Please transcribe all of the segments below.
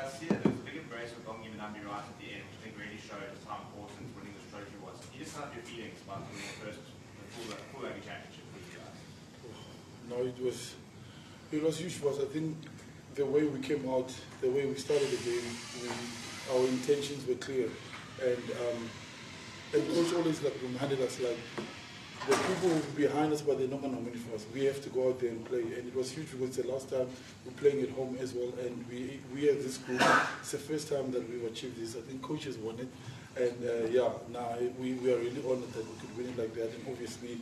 see that there was a big embrace with Gongi Manambi right at the end, which I think really showed just how important winning this trophy was. Can you just sum up your feelings about winning the full Rugby Championship for you guys? No, it was huge for us. I think the way we came out, the way we started the game, our intentions were clear, and coach always reminded us the people behind us, but they're not going to win for us. We have to go out there and play, and it was huge because it's the last time we're playing at home as well, and we as this group, it's the first time that we've achieved this. I think coaches won it, and we are really honored that we could win it like that, and obviously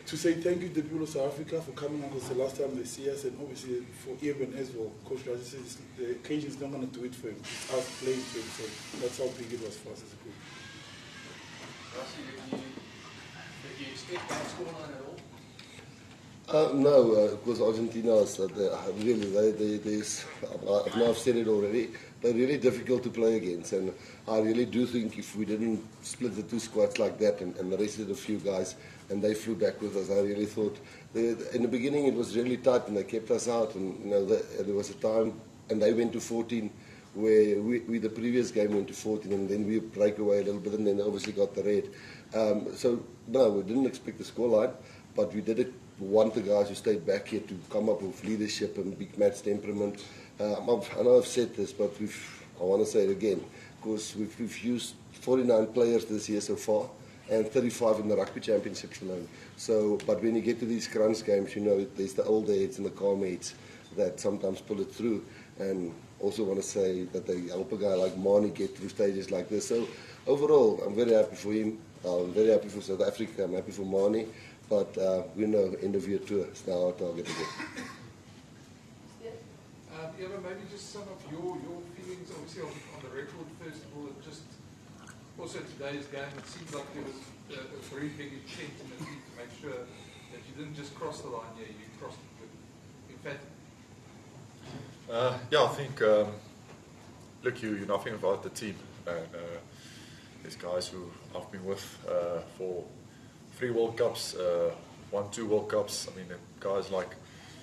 to say thank you to the people of South Africa for coming out, because it's the last time they see us, and obviously for Eben as well. Coach Rassie says the occasion is not going to do it for him, it's us playing for him, so that's how big it was for us as a group. Rassie, did you expect that scoreline at all? No, because Argentina is I've said it already, they're really difficult to play against, and I really do think if we didn't split the two squads like that and rested a few guys and they flew back with us, I really thought in the beginning it was really tight and they kept us out, and there was a time and they went to 14 where we the previous game went to 14, and then we break away a little bit, and then obviously got the red. So no, we didn't expect the scoreline, but we did want the guys who stayed back here to come up with leadership and big match temperament. I know I've said this, but I want to say it again, because we've used 49 players this year so far, and 35 in the Rugby Championship alone. So, but when you get to these crunch games, there's the old heads and the calm heads that sometimes pull it through. And also want to say that they help a guy like Mani get through stages like this. So overall, I'm very happy for him. I'm very happy for South Africa. I'm happy for Mani. But we know end of year tour is now our target again. Eva, maybe just some of your feelings, obviously on the record first of all, and just also today's game. It seems like there was a very big intent in the team to make sure that you didn't just cross the line here, you crossed it with emphatic. I think, look, you're nothing about the team, and there's guys who I've been with for 3 World Cups, 2 World Cups. I mean, guys like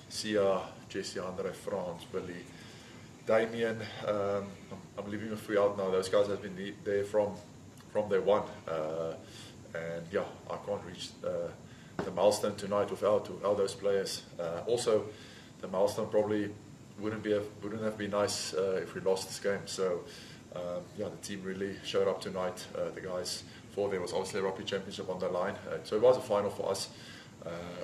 Sia, Jesse, Andre, France, Billy, Damien. I'm leaving a few out now. Those guys have been there from day one, and yeah, I can't reach the milestone tonight without those players. Also, the milestone probably wouldn't have been nice if we lost this game. So the team really showed up tonight. The guys thought there was obviously a Rugby Championship on the line, so it was a final for us.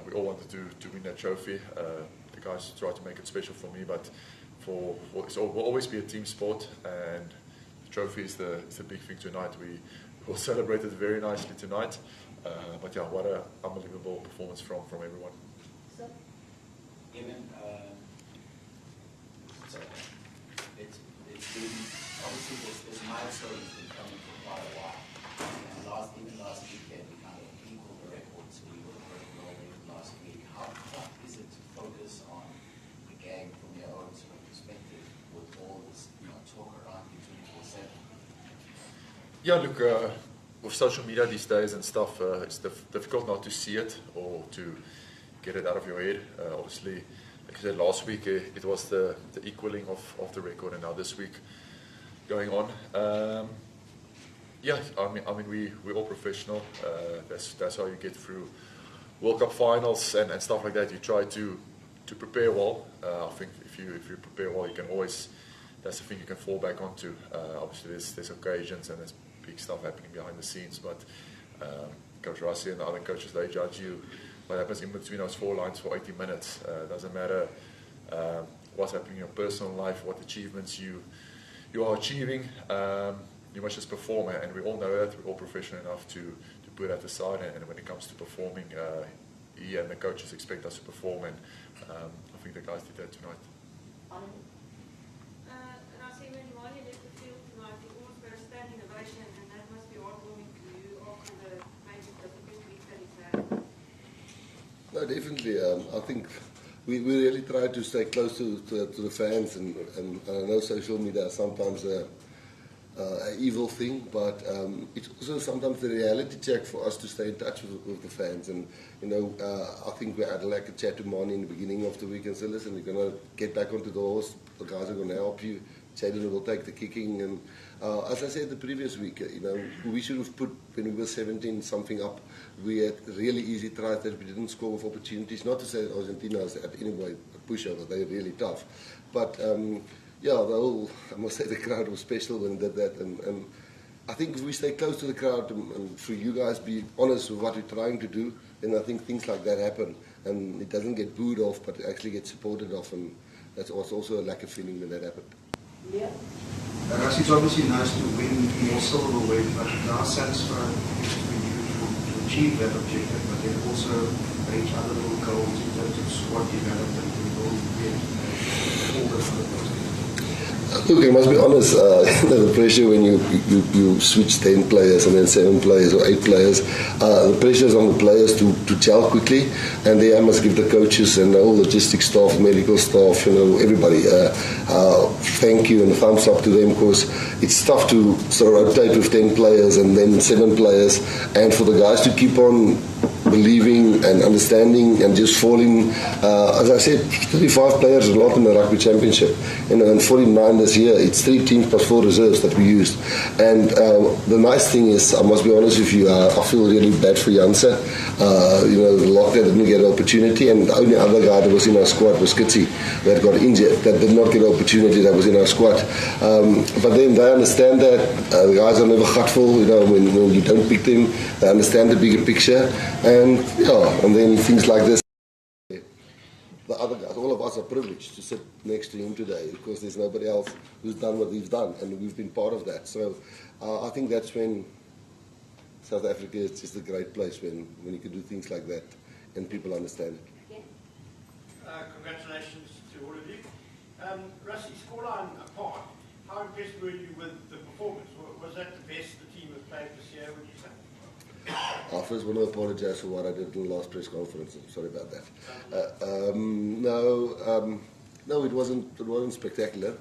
We all wanted to win that trophy. The guys tried to make it special for me, but it will always be a team sport, and the trophy is the big thing tonight. We will celebrate it very nicely tonight. But yeah, what an unbelievable performance from everyone. Eben, so it's been, obviously there's milestones been coming for quite a while. And even last weekend we kind of equaled the record, so we were rolling last week. How tough is it to focus on the game from your own sort of perspective with all this talk around you 24/7? Yeah, look, with social media these days and stuff, it's difficult not to see it or to get it out of your head. Obviously, like I said, last week it was the equaling of the record, and now this week going on. Yeah, I mean we're all professional. That's how you get through World Cup finals and stuff like that. You try to prepare well. I think if you prepare well, you can always. That's the thing you can fall back onto. Obviously, there's occasions and there's big stuff happening behind the scenes, but Coach Rassie and the other coaches, they judge you what happens in between those 4 lines for 80 minutes. Doesn't matter what's happening in your personal life, what achievements you are achieving. You must just perform, and we all know that. We're all professional enough to put that aside, and when it comes to performing, he and the coaches expect us to perform, and I think the guys did that tonight. Rassie, when Mani left the field tonight, he almost got a standing ovation, and that must be heartwarming to you after the maybe difficult week that he's had. No, definitely. I think we really try to stay close to the fans, and I know social media is sometimes an evil thing, but it's also sometimes the reality check for us to stay in touch with the fans. And I think we had like a chat to Mani in the beginning of the week and said, listen, we're going to get back onto the horse, the guys are going to help you. Jaden will take the kicking, and as I said the previous week, we should have put, when we were 17 something up, we had really easy tries that we didn't score with opportunities. Not to say that Argentina is at any way a pushover, they're really tough. But yeah, I must say the crowd was special when they did that, and I think if we stay close to the crowd and for you guys be honest with what we're trying to do, then I think things like that happen, and it doesn't get booed off, but it actually gets supported off, and that was also a lack of feeling when that happened. Yeah. Rassie, it's obviously nice to win more silverware, but how satisfying is it for you to achieve that objective, but then also reach other little goals in terms of squad development and all the other things? Look, I must be honest, the pressure when you switch 10 players and then 7 players or 8 players, the pressure is on the players to gel quickly, and they must give the coaches and all logistics staff, medical staff, everybody, thank you and thumbs up to them, because it's tough to sort of rotate with 10 players and then 7 players, and for the guys to keep on believing and understanding and just falling. As I said, 35 players is a lot in the Rugby Championship. And 49 this year, it's 3 teams plus 4 reserves that we used. And the nice thing is, I must be honest with you, I feel really bad for Janse. The Lockdown didn't get an opportunity, and the only other guy that was in our squad was Kolisi, that got injured, that did not get an opportunity, that was in our squad. But then they understand that. The guys are never gutful, when you don't pick them, they understand the bigger picture. And then things like this. The other guys, all of us are privileged to sit next to him today, because there's nobody else who's done what we've done, and we've been part of that. So I think that's when South Africa is just a great place, when you can do things like that and people understand it. Congratulations to all of you. Rassie, scoreline apart, how impressed were you with the performance? Was that the best the team has played this year, would you say? I first want to apologize for what I did in the last press conference. I'm sorry about that. No, it wasn't spectacular,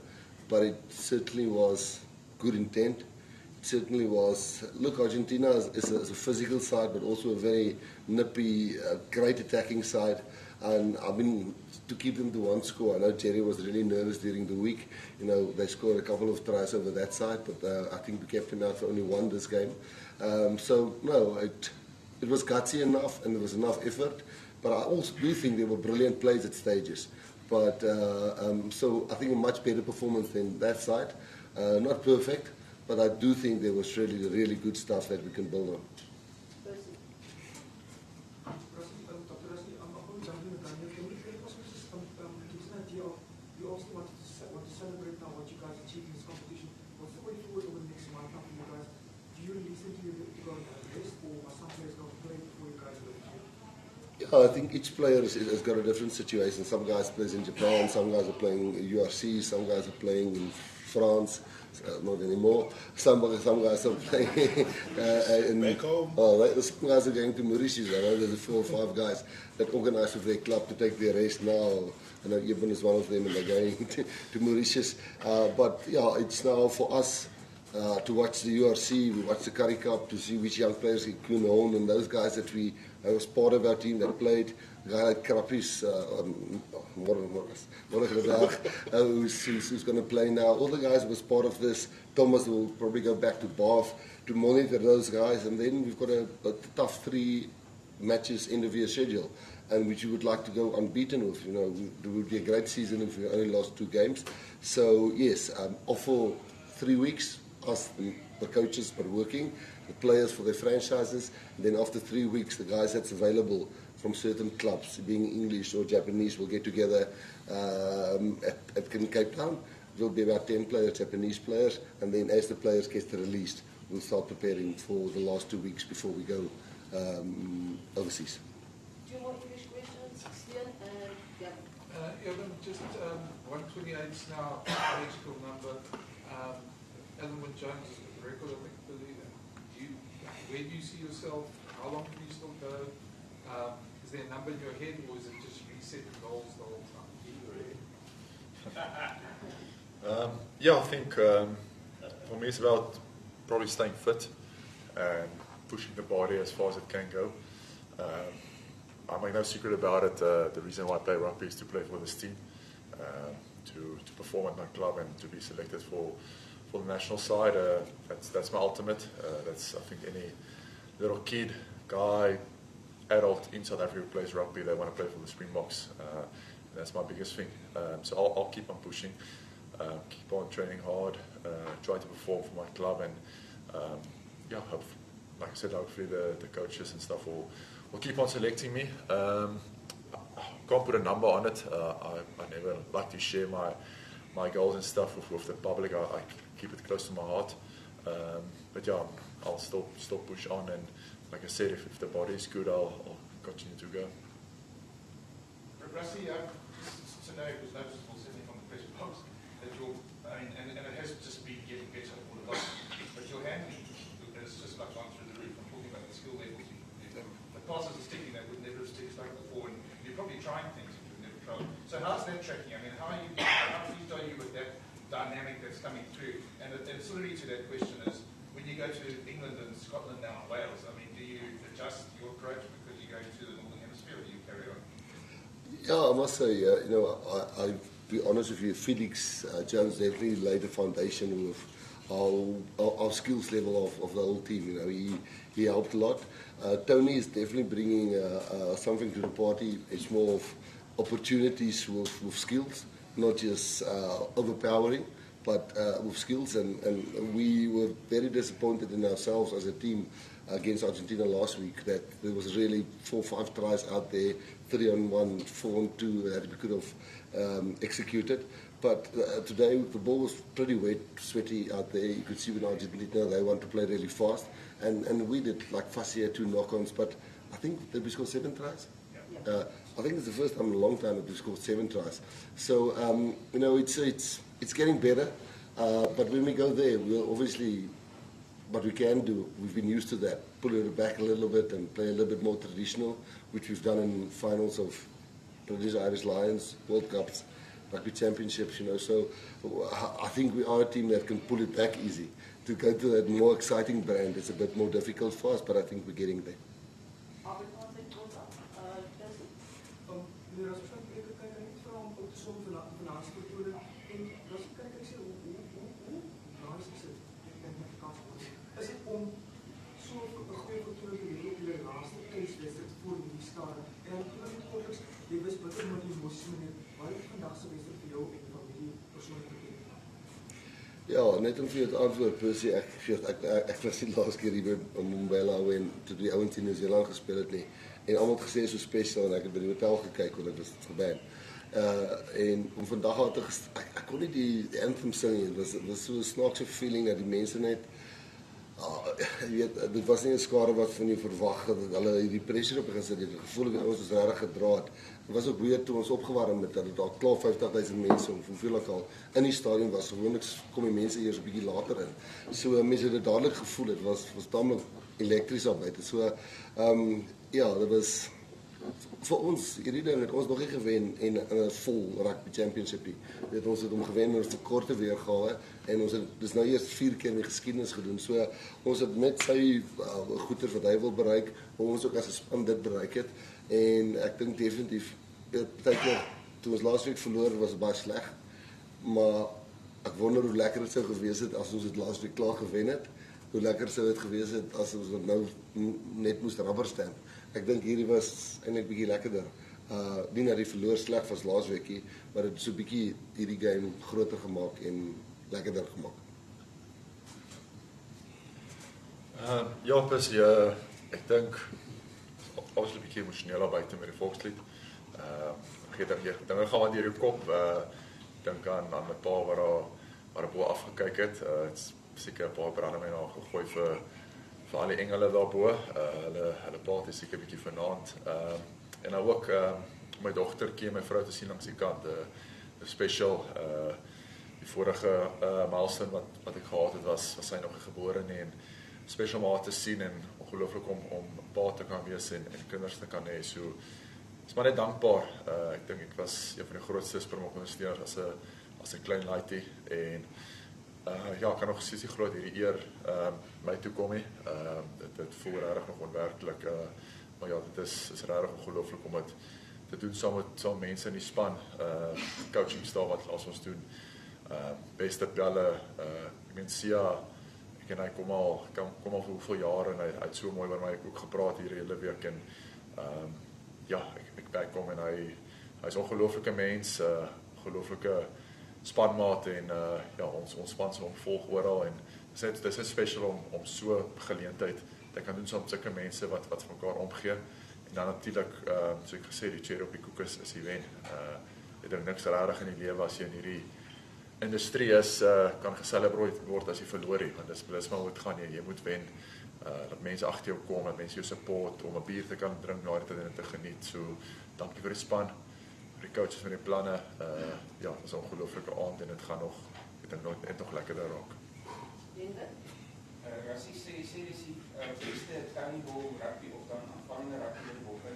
but it certainly was good intent. It certainly was. Look, Argentina is a physical side, but also a very nippy, great attacking side. And I mean, to keep them to 1 score. I know Jerry was really nervous during the week. They scored a couple of tries over that side, but I think we kept them out for only 1 this game. So no, it was gutsy enough, and there was enough effort. But I also do think there were brilliant plays at stages. But so I think a much better performance than that side. Not perfect, but I do think there was really good stuff that we can build on. You also want to celebrate now what you guys achieved in this competition. What's the way forward over the next month for you guys? Do you release them to go and rest, or are some players going to play before you guys go to? Yeah, I think each player has got a different situation. Some guys play in Japan, some guys are playing URC, some guys are playing in France. Not anymore. Some guys are playing back home. Some guys are going to Mauritius. I know there's 4 or 5 guys that organise with their club to take their rest now. I know Eben is one of them, and they're going to Mauritius. But yeah, it's now for us to watch the URC, we watch the Currie Cup, to see which young players can hold, and those guys that was part of our team that played. A guy like Krappies, who's going to play now. All the guys was part of this. Thomas will probably go back to Bath to monitor those guys, and then we've got a tough 3 matches end of year schedule, and which you would like to go unbeaten with. It would be a great season if we only lost 2 games. So yes, off for 3 weeks. Us, the coaches, are working, the players for their franchises. And then after 3 weeks, the guys that's available from certain clubs, being English or Japanese, will get together at Cape Town. There will be about 10 players, Japanese players, and then as the players get released, we'll start preparing for the last 2 weeks before we go overseas. 2 more English questions, Stian and yeah. Eben, just 128 is now a magical number. Alan Jones is the record, I think, where do you see yourself? How long can you still go? Is there a number in your head, or is it just resetting goals the whole time? Yeah, I think for me it's about probably staying fit and pushing the body as far as it can go. I make no secret about it. The reason why I play rugby is to play for this team. to perform at my club and to be selected for the national side. That's my ultimate. That's, I think, any little kid, guy, adult in South Africa who plays rugby, they want to play for the Springboks. That's my biggest thing. So I'll keep on pushing, keep on training hard, try to perform for my club, and yeah, like I said, hopefully the coaches and stuff will keep on selecting me. I can't put a number on it. I never like to share my goals and stuff with the public. I keep it close to my heart. But yeah, I'll still push on, and like I said, if the body is good, I'll continue to go. Rassie, today it was noticeable, certainly from the press box, that and it has just been getting better all the time, but your handling has just like gone through the roof. I'm talking about the skill levels. The passes are sticking that would never have stuck before, and you're probably trying things that you've never tried. So how's that tracking? I mean, how pleased are you with that dynamic that's coming through? And sort of to that question is, when you go to England and Scotland now, Wales, I mean, do you adjust your approach because you go to the Northern Hemisphere, or do you carry on? Yeah, I must say, I'll be honest with you, Felix Jones definitely laid the foundation with our skills level of the whole team. He helped a lot. Tony is definitely bringing something to the party. It's more of opportunities with skills, not just overpowering, but with skills. And we were very disappointed in ourselves as a team against Argentina last week, that there was really 4 or 5 tries out there, 3-on-1, 4-on-2 that we could have executed. But today the ball was pretty wet, sweaty out there. You could see when Argentina, they want to play really fast. And we did, like Rassie had 2 knock-ons, but I think that we scored 7 tries. I think it's the first time in a long time that we scored 7 tries. So, it's getting better. But when we go there, we'll obviously, what we can do, we've been used to that, pull it back a little bit and play a little bit more traditional, which we've done in finals of British Irish Lions, World Cups, Rugby Championships, So I think we are a team that can pull it back easy. To go to that more exciting brand, it's a bit more difficult for us, but I think we're getting there. Ja, net om vir jou te antwoord, Percy, ek was die laaste keer hier by Mbombela en toe die ouens in Nieu-Seeland gespeel het nie. En almal het gesê so spesiaal en ek het by die hotel gekyk want ek was gebaan. En om vandag aan te ek kon nie die anthem sing nie. Dit was so 'n snaakse feeling dat die mense net jy weet, dit was nie 'n skare wat van jou verwag het, dat hulle hierdie pressure op gesit het. Die gevoel die ouens was regtig gedra het. Dit was ook weer toe ons opgewarm het, dat dit al klaar 50,000 mense om hoeveel ek al in die stadion was. Gewoonlik kom die mense eers 'n bietjie later in. So mense het dit dadelik gevoel, dit was tamelik elektries al buite. So ja, dit was vir ons, hierdie ding het ons nog nie gewen in 'n vol Rugby Championship. Ons het hom gewen in 'n korte weergawe en ons het dis nou eers 4 keer in die geskiedenis gedoen. So ons het net sy goeie wat hy wil bereik, hoe ons ook as 'n span dit bereik het. En ek dink definitief, partykeer toe ons laas week verloor was baie sleg, maar ek wonder hoe lekker dit sou gewees het as ons dit laas week klaar gewen het. Hoe lekker sou dit gewees het as ons nou net moes rubber stamp. Ek dink hierdie was eintlik bietjie lekkerder. Nie dat die verloor sleg was laas weekie, maar dit het so bietjie hierdie game groter gemaak en lekkerder gemaak. Ja, Percy, ek dink obviously 'n bietjie emosioneel buite met die volkslied. Dinge gaan wat deur jou kop. Dink aan 'n paar waar 'n bo afgekyk het. Dit's seker 'n paar brandewyn daar gegooi vir al die engele daarbo. Hulle praat is seker 'n bietjie vanaand. En nou ook my dogtertjie en my vrou te sien langs die kant. Special die vorige milestone wat ek gehad het was sy nog gebore nie, en special maar te sien en ongelooflik om pa te kan wees en kinders te kan hê. So is maar net dankbaar. Ek dink ek was een van die grootste Springbok ondersteuners as 'n klein laaitie, en ja, ek kan nog steeds nie glo dat hierdie eer my toe kom nie. Dit voel regtig nog onwerklik, maar ja, dit is regtig ongelooflik om dit te doen saam met mense in die span, coaching staf wat ons doen. Beste belle, ek meen Sia, ek en hy kom al vir hoeveel jaar en hy het so mooi met my ook gepraat hier die hele week en ja, ek kom en hy is 'n ongelooflike mens, ongelooflike spanmaat en ja, ons span se hom volg oral en dit is special om so geleentheid te kan doen saam met sulke mense wat vir mekaar omgee en dan natuurlik, soos ek gesê, die cherry op die koek is die wen. Ek dink niks rarig in die lewe as jy in hierdie industrie is, kan gecelebreer word as jy verloor het, want dis maar hoe het gaan, jy moet wen, dat mense agter jou kom, dat mense jou support, om 'n bier te kan drink na die tyd en te geniet, so dankie vir die span, vir die coaches met die planne, ja, dit is 'n ongelooflike aand en dit gaan nog, ek dink net nog lekkerder raak. Rassie sê die beste tango rugby of dan aanvallende rugby in Bokkie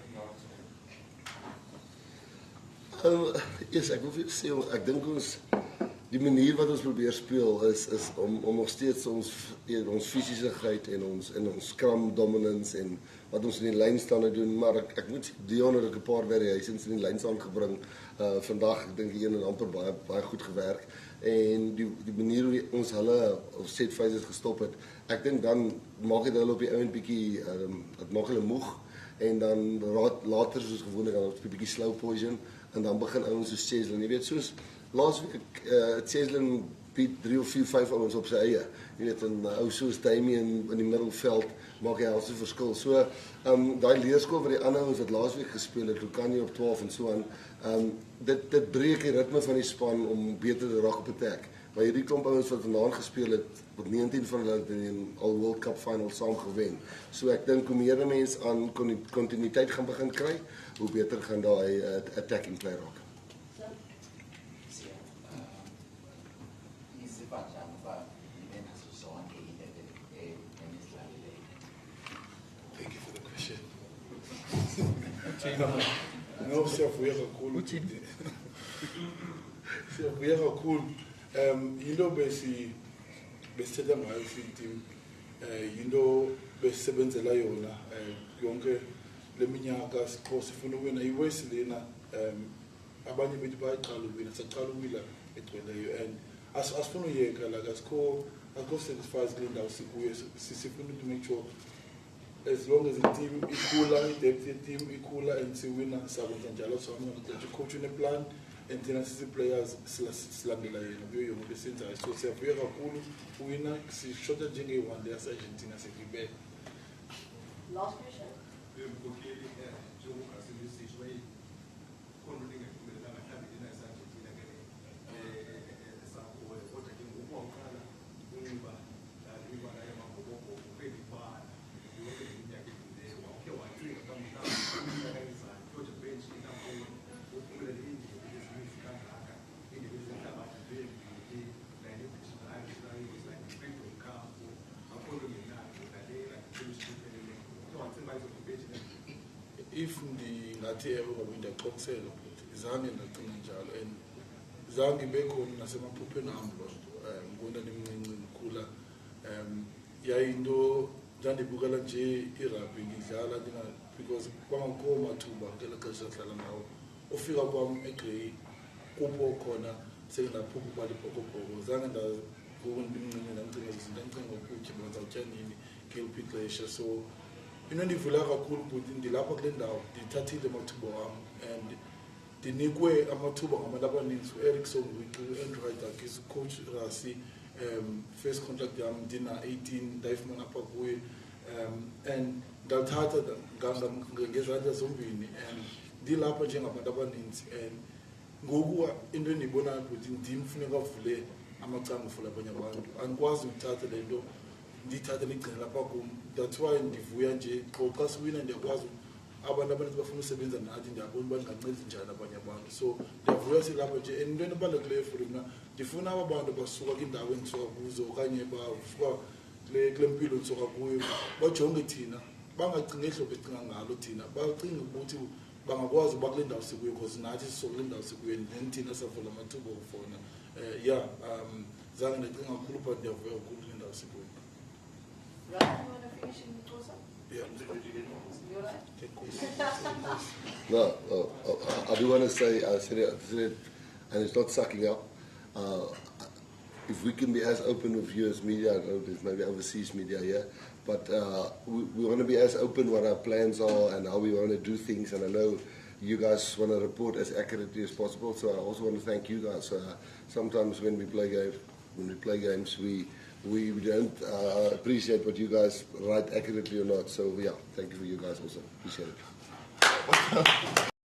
Yes, ek wil vir sê, ek dink die manier wat ons probeer speel is om nog steeds ons fisisigheid en ons scrum dominance en wat ons in die lynstande doen, maar ek moet sê, Dion het 'n paar variations in die lynstand gebring. Vandag, ek dink die een het amper baie goed gewerk en die manier hoe ons hulle set phases gestop het, ek dink dan maak dit hulle op die ouend bietjie, dit maak hulle moeg en dan later soos gewoonlik dan 'n bietjie slow poison en dan begin ouens soos Cheslin, jy weet, soos laasweek Cheslin beat 3 of 4, 5 ouens op sy eie. Jy weet, 'n ou soos Damien in die middelveld maak hy al so verskil. So, daai leerskool wat die ander ouens wat laasweek gespeel het, Lukani op 12 en so aan, dit breek die ritme van die span om beter te raak op attack. Maar hierdie klomp ouens wat vanaand gespeel het, wat 19 van hulle het in al World Cup finals saam gewen. So ek dink hoe meer mense aan kontinuïteit gaan begin kry, hoe beter gaan daai attacking play raak. Thank you for the question. No, siyavuya kakhulu. Siyavuya kakhulu. Yinto besithetha ngayo team, yinto besisebenzela yona yonke leminyaka sifuna ukuwina iwesi lena, abanye bethu bayaqala ukuwina, saqala ukuwina egcweleyo and asifuna uyeka, like asikho satisfied kule ndawo sikuyo, sifuna to make sure as long as the team ikhula, i-depth ye-team ikhula and siwina, sakwenza njalo. So I'm going to coach une-plan and thina sisi-players silandela yena kuyo yonke into esiyenzayo. So siyavuya kakhulu uwina, sishota njenge-one day yase-Argentina sekibele. Last question. If ndingathi ewe ngoba ndiyaxokisela ukuthi zange ndagcina njalo and zange bekhona nasemaphupheni am loo nto ngona ndimncinci ndikhula, yayinto ndandibukela nje irugby ngidlala because kwangakho mathuba ngelo xesha dlala ngawo, ufika kwam egrey kupho khona sendaphupha ukuba libhokobhoko, zange ngoku ndimncinci ndamcinga izinto, ndicinga ukutya bazawutya nini ngeliphi ixesha. So into endivula kakhulu ukuthi ndilapha kule ndawo ndithathile amathuba wam and ndinikwe amathuba ngabantu abaninzi, uEric Songwiki, uAndrew Haidakis, ucoach Rassie, first contract yam ndina-18 ndayifumana apha kuye, and ndathatha ngezandla zombini and ndilapha njengabantu abaninzi and ngoku into endiyibonayo ukuthi ndim funeka avule amacangufula abanye abantu, andikwazi ukuthatha le nto ndiyithathe ndigcine lapha kum. That's why ndivuya nje xa siwina ndiyakwazi abantu abaninzi bafuna usebenza nathi, ndiyabona uba ndingancedi njani abanye abantu. So ndiyavuya silapha nje and into ebalulekileyo for mna ndifuna aba bantu basuka kwiindawo endisuka kuzo okanye basuka kule mpilo ndisuka kuyo bajonge thina, bangacingi ehlobo ecinga ngalo thina, bacinge ukuthi bangakwazi uba kule ndawo sikuyo because nathi sisuka kule ndawo sikuyo and thina savula amathuba okufona. Zange ndacinga kakhulu but ndiyavuya kakhulu kule ndawo sikuyo. Right, you want to finish in Xhosa? Yeah. No, I do want to say, I said it, and it's not sucking up. If we can be as open with you as media, I know there's maybe overseas media here, but we want to be as open what our plans are and how we want to do things. And I know you guys want to report as accurately as possible. So I also want to thank you guys. Sometimes when we play games, we don't appreciate what you guys write accurately or not. So yeah, thank you for you guys also. Appreciate it.